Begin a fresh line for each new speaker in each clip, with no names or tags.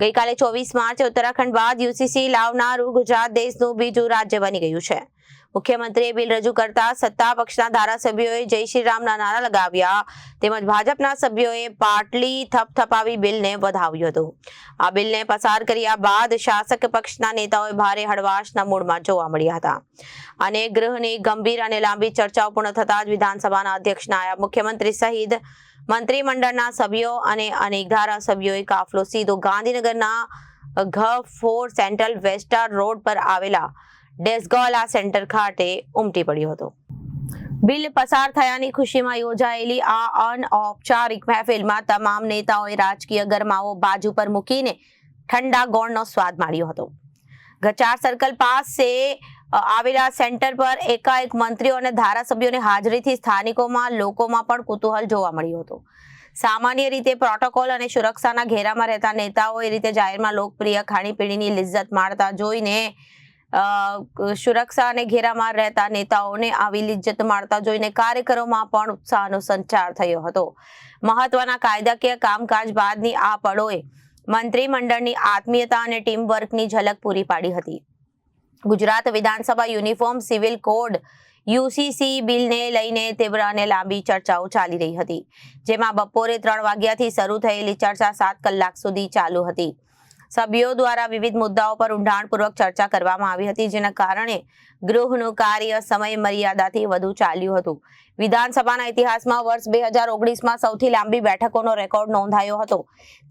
ગઈકાલે 24 માર્ચે ઉત્તરાખંડ બાદ યુસીસી લાવનારું ગુજરાત દેશનું બીજું રાજ્ય બની ગયું છે। મુખ્યમંત્રીએ બિલ રજૂ કરતા સત્તા પક્ષના ધારાસભ્યોએ જય શ્રી રામના નારા લગાવ્યા તેમજ ભાજપના સભ્યોએ પાટલી થપથપાવી બિલને વધાવ્યું હતું। આ બિલને પસાર કર્યા બાદ શાસક પક્ષના નેતાઓએ ભારે હળવાશના મૂડમાં જોવા મળ્યા હતા અને ગૃહની ગંભીર અને લાંબી ચર્ચાઓ પૂર્ણ થતા જ વિધાનસભાના અધ્યક્ષ નાયબ મુખ્યમંત્રી સહિત મંત્રીમંડળના સભ્યો અને અનેક ધારાસભ્યોએ કાફલો સીધો ગાંધીનગરના ઘ4 સેન્ટ્રલ વેસ્ટા રોડ પર આવેલા ડેસ્ગોલા સેન્ટર ખાતે ઉમટી પડ્યો હતો। બિલ પસાર થયાની ખુશીમાં યોજાયેલી આ અનૌપચારિક મહેફિલમાં તમામ નેતાઓએ રાજકીય ગરમાવો બાજુ પર મૂકીને ઠંડા ગોળનો સ્વાદ માણ્યો હતો। ગચાર સર્કલ પાસે આવેલા સેન્ટર પર એકાએક મંત્રીઓ અને ધારાસભ્યોની હાજરીથી સ્થાનિકોમાં લોકોમાં પણ કુતૂહલ જોવા મળ્યું હતું। સામાન્ય રીતે પ્રોટોકોલ અને સુરક્ષાના ઘેરામાં રહેતા નેતાઓ એ રીતે જાહેરમાં લોકપ્રિય ખાણીપીણીની લિજ્જત માણતા જોઈને સુરક્ષા અને ઘેરામાં રહેતા નેતાઓને આવી લિજ્જત માણતા જોઈને કાર્યકરોમાં પણ ઉત્સાહનો સંચાર થયો હતો। મહત્વના કાયદાકીય કામકાજ બાદની આ પળોએ મંત્રીમંડળની આત્મીયતા અને ટીમ વર્કની ઝલક પૂરી પાડી હતી। ગુજરાત વિધાનસભા યુનિફોર્મ સિવિલ કોડ યુસીસી બિલને લઈને તીવ્ર અને લાંબી ચર્ચાઓ ચાલી રહી હતી, જેમાં બપોરે 3 વાગ્યાથી શરૂ થયેલી ચર્ચા 7 કલાક સુધી ચાલુ હતી। સભ્યો દ્વારા વિવિધ મુદ્દાઓ પર ઊંડાણપૂર્વક ચર્ચા કરવામાં આવી હતી, જેના કારણે ગૃહનું કાર્ય સમય મર્યાદાથી વધુ ચાલ્યું હતું। વિધાનસભાના ઇતિહાસમાં વર્ષ 2019માં સૌથી લાંબી બેઠકોનો રેકોર્ડ નોંધાયો હતો,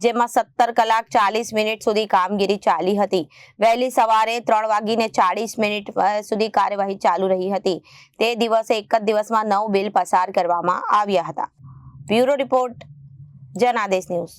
જેમાં 17 કલાક 40 મિનિટ સુધી કામગીરી ચાલી હતી। વહેલી સવારે 3:40 સુધી કાર્યવાહી ચાલુ રહી હતી। તે દિવસે એક જ દિવસમાં 9 બિલ પસાર કરવામાં આવ્યા હતા। Bureau report, Janadesh news.